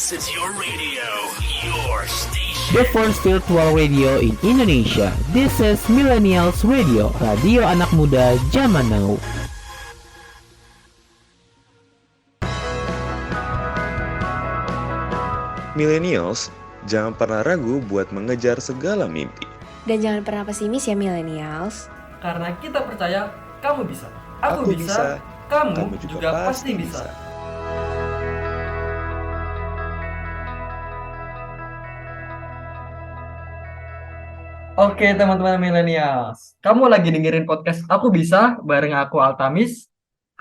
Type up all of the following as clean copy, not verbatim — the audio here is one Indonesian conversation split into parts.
This is your radio, your station. The first virtual radio in Indonesia. This is Millennials Radio, radio anak muda zaman now. Millennials, jangan pernah ragu buat mengejar segala mimpi. Dan jangan pernah pesimis ya Millennials. Karena kita percaya kamu bisa. Aku bisa, kamu juga pasti bisa. Oke teman-teman Millennials, kamu lagi dengerin podcast Aku Bisa bareng aku Altamis,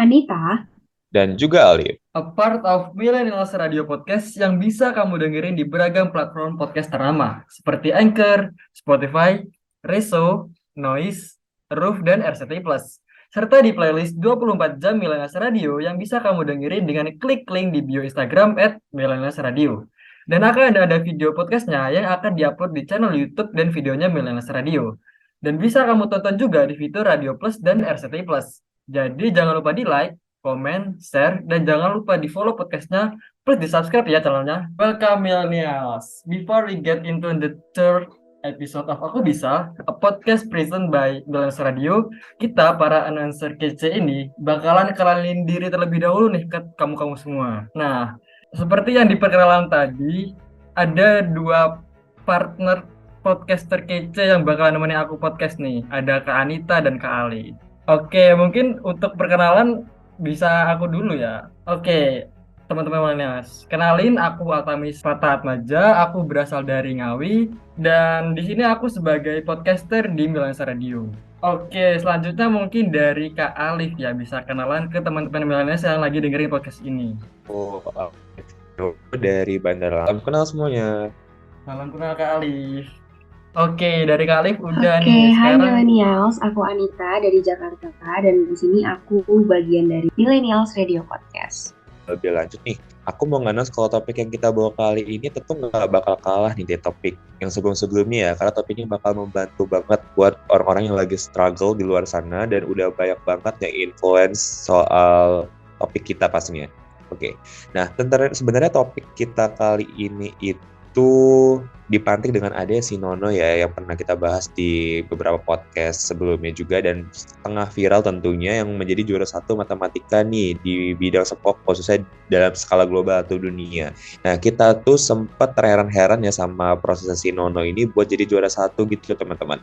Anita, Dan juga Alif. a part of Millennials Radio Podcast yang bisa kamu dengerin di beragam platform podcast ternama seperti Anchor, Spotify, Reso, Noise, Roof, dan RCTI Plus. Serta di playlist 24 jam Millennials Radio yang bisa kamu dengerin dengan klik link di bio Instagram @millennialsradio. Dan akan ada video podcastnya yang akan diupload di channel YouTube dan videonya Millennials Radio. Dan bisa kamu tonton juga di fitur Radio Plus dan RCTI Plus. Jadi jangan lupa di like, komen, share, dan jangan lupa di follow podcastnya, plus di subscribe ya channelnya. Welcome Millennials. Before we get into the third episode of Aku Bisa, a podcast presented by Millennials Radio, kita para announcer kece ini bakalan kenalin diri terlebih dahulu nih ke kamu-kamu semua. Nah, seperti yang diperkenalan tadi, ada dua partner podcaster kece yang bakalan nemenin aku podcast nih. Ada Kak Anita dan Kak Ali. Oke, mungkin untuk perkenalan bisa aku dulu ya. Oke, teman-teman Millennials, kenalin aku Altamis Fatahmaja, aku berasal dari Ngawi, dan di sini aku sebagai podcaster di Millennials Radio. Oke, selanjutnya mungkin dari Kak Alif ya, bisa kenalan ke teman-teman Millennials yang lagi dengerin podcast ini. Oh, dari Bandar Lampung. Kenal semuanya. Salam kenal Kak Alif. Oke, dari Kak Alif udah Oke, nih. hai Sekarang Millennials, aku Anita dari Jakarta dan di sini aku bagian dari Millennials Radio Podcast. Lebih lanjut nih, aku mau nge-announce kalau topik yang kita bawa kali ini tentu nggak bakal kalah nih dari topik yang sebelum-sebelumnya ya, karena topiknya bakal membantu banget buat orang-orang yang lagi struggle di luar sana dan udah banyak banget yang influence soal topik kita pastinya. Oke, nah sebenarnya topik kita kali ini itu dipantik dengan adanya si Nono ya, yang pernah kita bahas di beberapa podcast sebelumnya juga dan tengah viral tentunya, yang menjadi juara 1 matematika nih di bidang SPOK khususnya dalam skala global atau dunia. Nah, kita tuh sempat terheran-heran ya sama proses si Nono ini buat jadi juara 1 gitu teman-teman.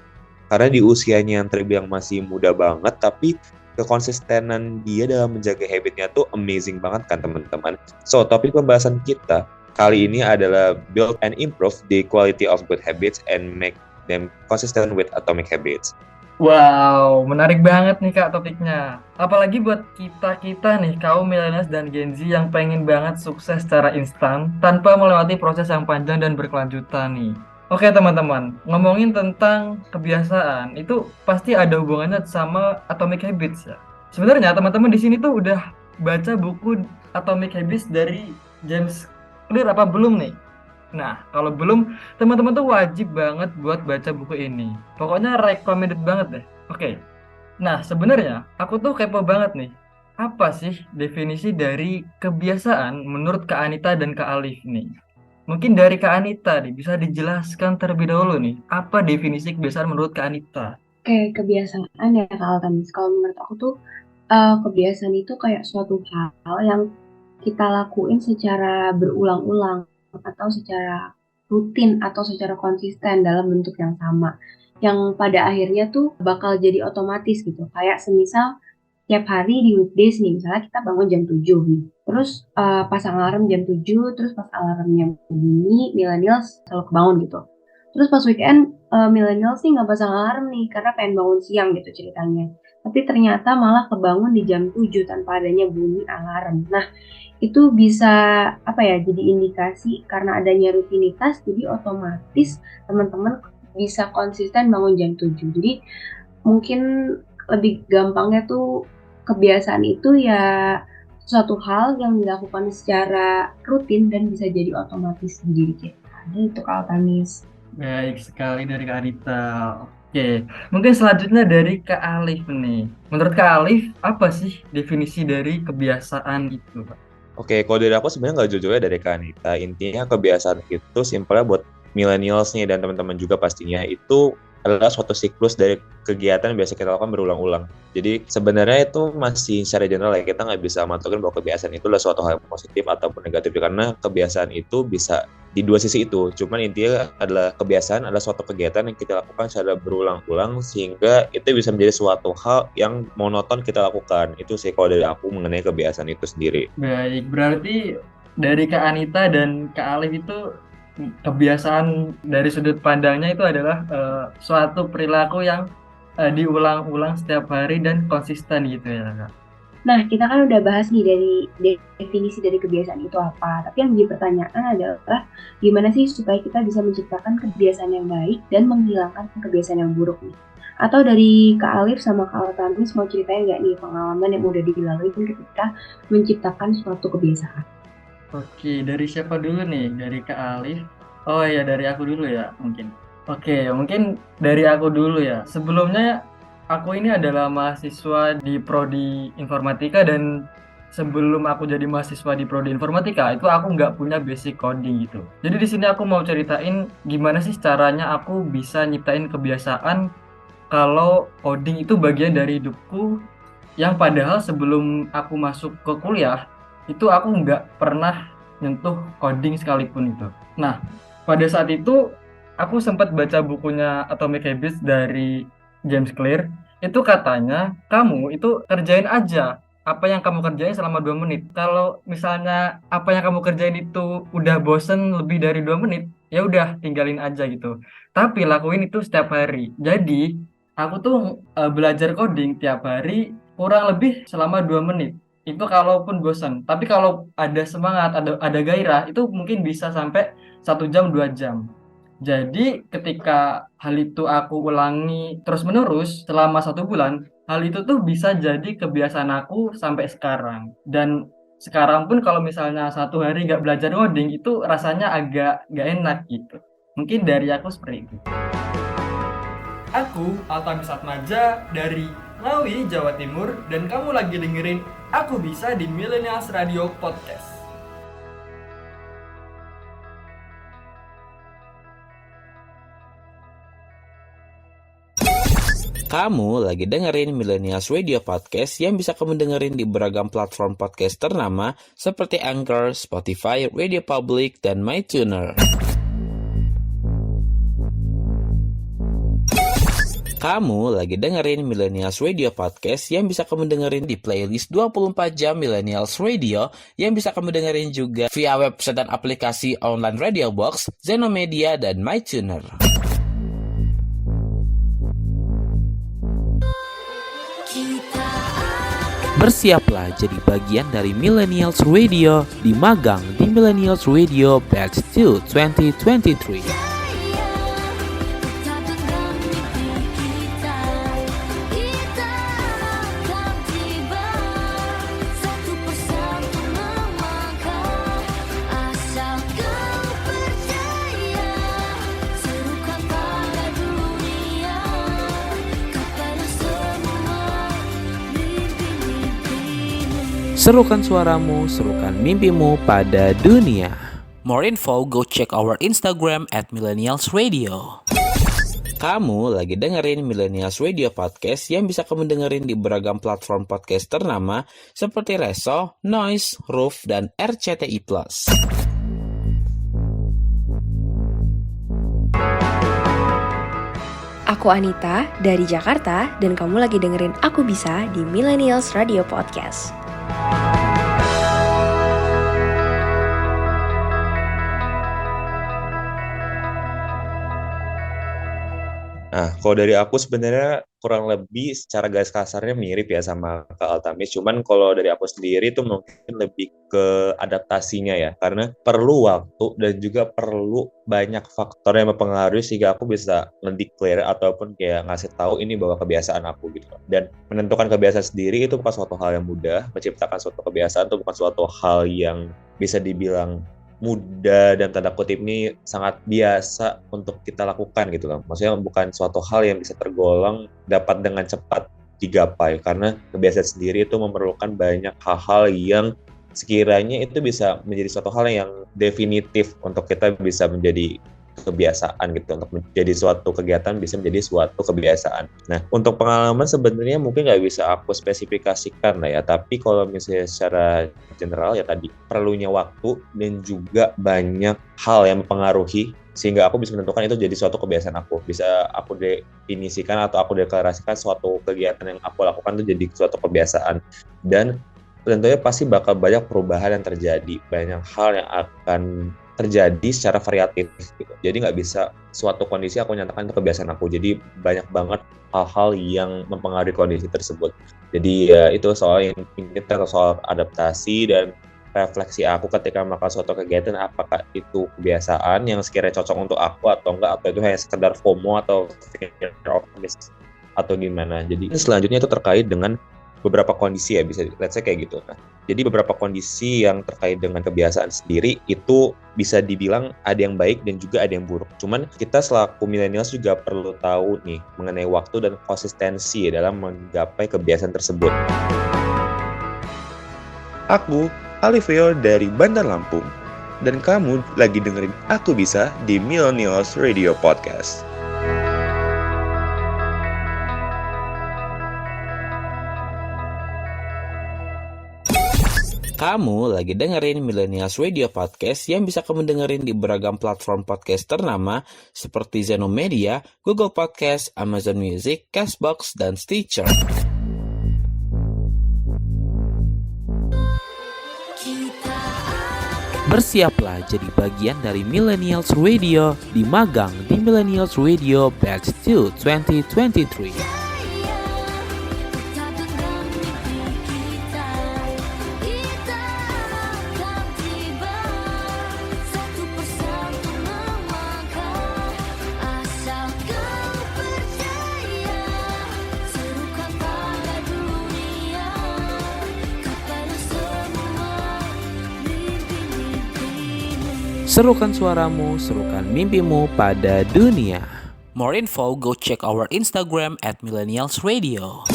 Karena di usianya yang terbilang masih muda banget, tapi kekonsistenan dia dalam menjaga habitnya tuh amazing banget kan teman-teman. So, topik pembahasan kita kali ini adalah build and improve the quality of good habits and make them consistent with atomic habits. wow, menarik banget nih Kak topiknya. Apalagi buat kita nih, kaum millennials dan Gen Z yang pengen banget sukses secara instan tanpa melewati proses yang panjang dan berkelanjutan nih. Oke teman-teman, ngomongin tentang kebiasaan, itu pasti ada hubungannya sama Atomic Habits ya. Sebenarnya teman-teman di sini tuh udah baca buku Atomic Habits dari James Clear apa belum nih? Nah, kalau belum, teman-teman tuh wajib banget buat baca buku ini. Pokoknya recommended banget deh. Oke. Nah, sebenarnya aku tuh kepo banget nih. Apa sih definisi dari kebiasaan menurut Kak Anita dan Kak Alif nih? Mungkin dari Kak Anita nih, bisa dijelaskan terlebih dahulu nih. Apa definisi kebiasaan menurut Kak Anita? Oke, kebiasaan ya Kak Altamis. Kalau menurut aku tuh kebiasaan itu kayak suatu hal yang kita lakuin secara berulang-ulang atau secara rutin atau secara konsisten dalam bentuk yang sama, yang pada akhirnya tuh bakal jadi otomatis gitu. Kayak semisal tiap hari di weekdays nih, misalnya kita bangun jam 7 nih, terus pasang alarm jam 7, terus pas alarmnya bunyi, millennials selalu kebangun gitu. Terus pas weekend, millennials nih nggak pasang alarm nih, karena pengen bangun siang gitu ceritanya. Tapi ternyata malah kebangun di jam 7 tanpa adanya bunyi alarm. Nah, itu bisa jadi indikasi karena adanya rutinitas, jadi otomatis teman-teman bisa konsisten bangun jam 7. Jadi mungkin lebih gampangnya tuh kebiasaan itu ya suatu hal yang dilakukan secara rutin dan bisa jadi otomatis di diri kita. Itu Kak Altamis. Baik sekali dari Kak Anita. Oke, mungkin selanjutnya dari Kak Alif nih. Menurut Kak Alif, apa sih definisi dari kebiasaan itu, Pak? Oke, kalau dari aku sebenarnya nggak jauh-jauh ya dari Kak Anita. Intinya kebiasaan itu simpelnya buat millennials nih dan teman-teman juga pastinya itu adalah suatu siklus dari kegiatan yang biasa kita lakukan berulang-ulang. Jadi sebenarnya itu masih secara general ya, kita nggak bisa matokin bahwa kebiasaan itu adalah suatu hal yang positif ataupun negatif, karena kebiasaan itu bisa di dua sisi itu. Cuman intinya adalah kebiasaan adalah suatu kegiatan yang kita lakukan secara berulang-ulang sehingga itu bisa menjadi suatu hal yang monoton kita lakukan. Itu sih kalau dari aku mengenai kebiasaan itu sendiri. Baik, berarti dari Kak Anita dan Kak Alif itu kebiasaan dari sudut pandangnya itu adalah suatu perilaku yang diulang-ulang setiap hari dan konsisten gitu ya Kak. Nah, kita kan udah bahas nih dari definisi dari kebiasaan itu apa. Tapi yang menjadi pertanyaan adalah gimana sih supaya kita bisa menciptakan kebiasaan yang baik dan menghilangkan kebiasaan yang buruk nih. Atau dari Kak Alif sama Kak Altamis mau ceritain nggak nih pengalaman yang udah dilalui ketika menciptakan suatu kebiasaan? Oke, dari siapa dulu nih? Dari Kak Alif? Oh ya, dari aku dulu ya mungkin. Oke, mungkin dari aku dulu ya. Sebelumnya aku ini adalah mahasiswa di Prodi Informatika, dan sebelum aku jadi mahasiswa di Prodi Informatika itu aku nggak punya basic coding gitu. Jadi di sini aku mau ceritain gimana sih caranya aku bisa nyiptain kebiasaan kalau coding itu bagian dari hidupku, yang padahal sebelum aku masuk ke kuliah itu aku nggak pernah nyentuh coding sekalipun itu. Nah, pada saat itu aku sempat baca bukunya Atomic Habits dari James Clear. Itu katanya kamu itu kerjain aja apa yang kamu kerjain selama 2 menit. Kalau misalnya apa yang kamu kerjain itu udah bosen lebih dari 2 menit, ya udah tinggalin aja gitu. Tapi lakuin itu setiap hari. Jadi aku tuh belajar coding tiap hari kurang lebih selama 2 menit. Itu kalaupun bosan. Tapi kalau ada semangat, ada gairah, itu mungkin bisa sampai 1 jam 2 jam. Jadi ketika hal itu aku ulangi terus-menerus selama 1 bulan, hal itu tuh bisa jadi kebiasaan aku sampai sekarang. Dan sekarang pun kalau misalnya 1 hari nggak belajar coding, itu rasanya agak nggak enak gitu. Mungkin dari aku seperti itu. Aku Altamis Atmaja dari Ngawi, Jawa Timur, dan kamu lagi dengerin Aku Bisa di Millennials Radio Podcast. Kamu lagi dengerin Millennials Radio Podcast yang bisa kamu dengerin di beragam platform podcast ternama seperti Anchor, Spotify, Radio Public, dan MyTuner. Kamu lagi dengerin Millennials Radio Podcast yang bisa kamu dengerin di playlist 24 jam Millennials Radio yang bisa kamu dengerin juga via website dan aplikasi online Radio Box, Zenomedia, dan MyTuner. Bersiaplah jadi bagian dari Millennials Radio di magang di Millennials Radio Batch 2 2023. Serukan suaramu, serukan mimpimu pada dunia. More info, go check our Instagram @millennialsradio. Kamu lagi dengerin Millennials Radio Podcast yang bisa kamu dengerin di beragam platform podcast ternama seperti Reso, Noise, Roof, dan RCTI+. Aku Anita dari Jakarta, dan kamu lagi dengerin Aku Bisa di Millennials Radio Podcast. Nah, kalau dari aku sebenarnya kurang lebih secara garis kasarnya mirip ya sama Kak Altamis. Cuman kalau dari aku sendiri itu mungkin lebih ke adaptasinya ya. Karena perlu waktu dan juga perlu banyak faktor yang mempengaruhi sehingga aku bisa nge-declare ataupun kayak ngasih tahu ini bahwa kebiasaan aku gitu. Dan menentukan kebiasaan sendiri itu bukan suatu hal yang mudah. Menciptakan suatu kebiasaan itu bukan suatu hal yang bisa dibilang mudah dan tanda kutip ini sangat biasa untuk kita lakukan gitu kan. Maksudnya bukan suatu hal yang bisa tergolong dapat dengan cepat digapai karena kebiasaan sendiri itu memerlukan banyak hal-hal yang sekiranya itu bisa menjadi suatu hal yang definitif untuk kita bisa menjadi kebiasaan gitu, untuk menjadi suatu kegiatan bisa menjadi suatu kebiasaan. Nah, untuk pengalaman sebenarnya mungkin nggak bisa aku spesifikasikan lah ya, tapi kalau misalnya secara general ya tadi perlunya waktu dan juga banyak hal yang mempengaruhi sehingga aku bisa menentukan itu jadi suatu kebiasaan aku. Bisa aku definisikan atau aku deklarasikan suatu kegiatan yang aku lakukan itu jadi suatu kebiasaan. Dan tentunya pasti bakal banyak perubahan yang terjadi, banyak hal yang akan terjadi secara variatif gitu. Jadi nggak bisa suatu kondisi aku nyatakan itu kebiasaan aku. Jadi banyak banget hal-hal yang mempengaruhi kondisi tersebut. Jadi ya itu soal kita soal adaptasi dan refleksi aku ketika melakukan suatu kegiatan, apakah itu kebiasaan yang sekiranya cocok untuk aku atau enggak, atau itu hanya sekedar FOMO atau fear of miss atau gimana. Jadi selanjutnya itu terkait dengan beberapa kondisi ya, bisa let's say kayak gitu. Nah, jadi beberapa kondisi yang terkait dengan kebiasaan sendiri itu bisa dibilang ada yang baik dan juga ada yang buruk. Cuman kita selaku millennials juga perlu tahu nih mengenai waktu dan konsistensi dalam menggapai kebiasaan tersebut. Aku Alivio dari Bandar Lampung dan kamu lagi dengerin Aku Bisa di Millennials Radio Podcast. Kamu lagi dengerin Millennials Radio Podcast yang bisa kamu dengerin di beragam platform podcast ternama seperti Zeno Media, Google Podcast, Amazon Music, Castbox, dan Stitcher. Bersiaplah jadi bagian dari Millennials Radio di magang di Millennials Radio Batch 2 2023. Serukan suaramu, serukan mimpimu pada dunia. More info, go check our Instagram @millennialsradio.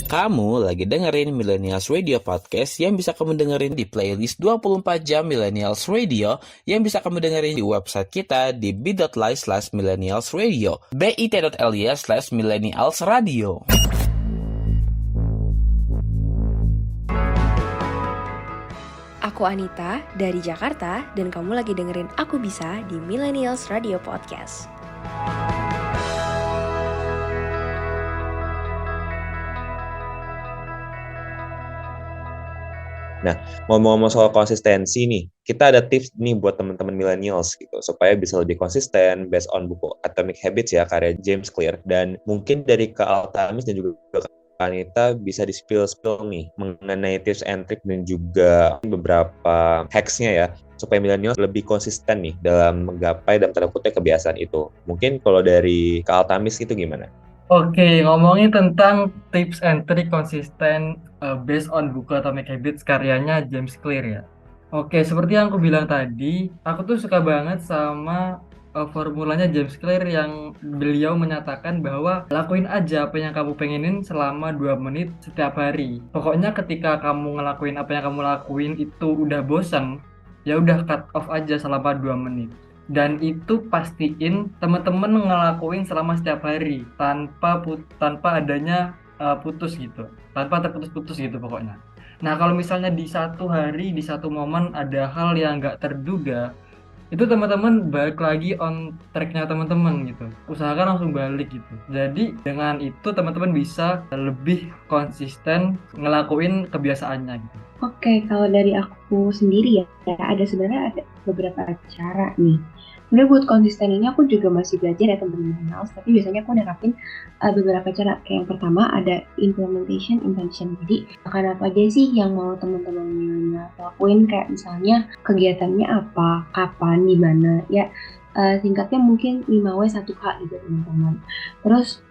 Kamu lagi dengerin Millennials Radio Podcast yang bisa kamu dengerin di playlist 24 jam Millennials Radio yang bisa kamu dengerin di website kita di bit.ly/millennialsradio, bit.ly/millennialsradio. Aku Anita dari Jakarta dan kamu lagi dengerin Aku Bisa di Millennials Radio Podcast. Nah, ngomong-ngomong soal konsistensi nih, kita ada tips nih buat teman-teman millennials gitu, supaya bisa lebih konsisten based on buku Atomic Habits ya, karya James Clear. Dan mungkin dari Kak Altamis dan juga Anita bisa di-spill nih mengenai tips and trick dan juga beberapa hacks-nya ya, supaya milenial lebih konsisten nih dalam menggapai dan tanda kutip kebiasaan itu. Mungkin kalau dari Kak Altamis itu gimana? Oke, ngomongin tentang tips and trick konsisten based on buku Atomic Habits karyanya James Clear ya. Oke, seperti yang aku bilang tadi, aku tuh suka banget sama formulanya James Clear yang beliau menyatakan bahwa lakuin aja apa yang kamu pengenin selama 2 menit setiap hari. Pokoknya ketika kamu ngelakuin apa yang kamu lakuin itu udah bosan, ya udah cut off aja selama 2 menit. Dan itu pastiin teman-teman ngelakuin selama setiap hari tanpa adanya putus gitu, tanpa terputus-putus gitu pokoknya. Nah, kalau misalnya di satu hari, di satu momen ada hal yang nggak terduga, itu teman-teman balik lagi on track-nya teman-teman gitu, usahakan langsung balik gitu. Jadi dengan itu teman-teman bisa lebih konsisten ngelakuin kebiasaannya gitu. Oke, kalau dari aku sendiri ya, sebenarnya ada beberapa cara nih. Sebenarnya buat konsisten ini aku juga masih belajar ya teman-teman, tapi biasanya aku nerapin beberapa cara. Kayak yang pertama ada implementation intention. Jadi akan apa aja sih yang mau teman-teman lakuin, kayak misalnya kegiatannya apa, kapan, di mana ya, singkatnya mungkin 5W1H gitu teman-teman. Terus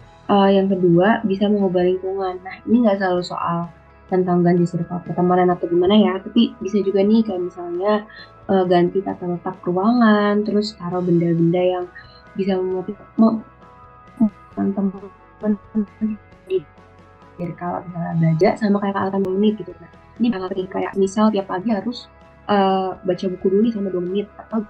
yang kedua bisa mengubah lingkungan. Nah, ini nggak selalu soal tentang ganti circle pertemanan atau gimana ya, tapi bisa juga nih kayak misalnya ganti tata letak ruangan, terus taruh benda-benda yang bisa memotivasi teman-teman di kalau misalnya belajar sama kayak kealatan menit gitu. Nah, ini bakal penting, kayak misal tiap pagi harus baca buku dulu nih sama 2 menit atau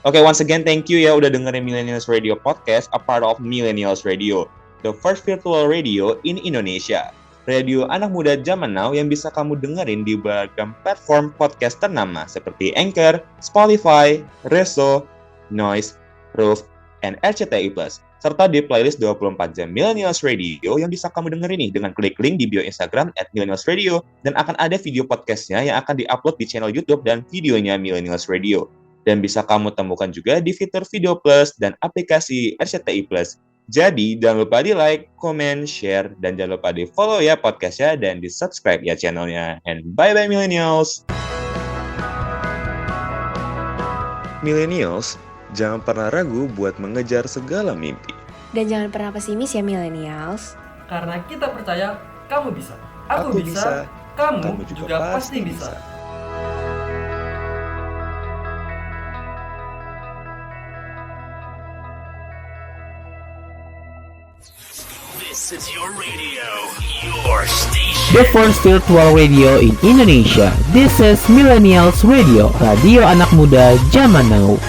Oke, once again, thank you ya udah dengerin Millennials Radio Podcast, a part of Millennials Radio, the first virtual radio in Indonesia. Radio anak muda zaman now yang bisa kamu dengerin di beragam platform podcast ternama seperti Anchor, Spotify, Reso, Noise, Roof, and RCTI+. Serta di playlist 24 jam Millennials Radio yang bisa kamu dengerin nih dengan klik link di bio Instagram @millennialsradio, dan akan ada video podcastnya yang akan diupload di channel YouTube dan videonya Millennials Radio. Dan bisa kamu temukan juga di fitur Video Plus dan aplikasi RCTI Plus. Jadi, jangan lupa di like, comment, share, dan jangan lupa di follow ya podcastnya dan di subscribe ya channelnya. And bye-bye Millennials! Millennials, jangan pernah ragu buat mengejar segala mimpi. Dan jangan pernah pesimis ya millennials. Karena kita percaya kamu bisa. Aku bisa, kamu juga pasti bisa. This is your radio, your station. The first virtual radio in Indonesia. This is Millennials Radio, radio anak muda zaman now.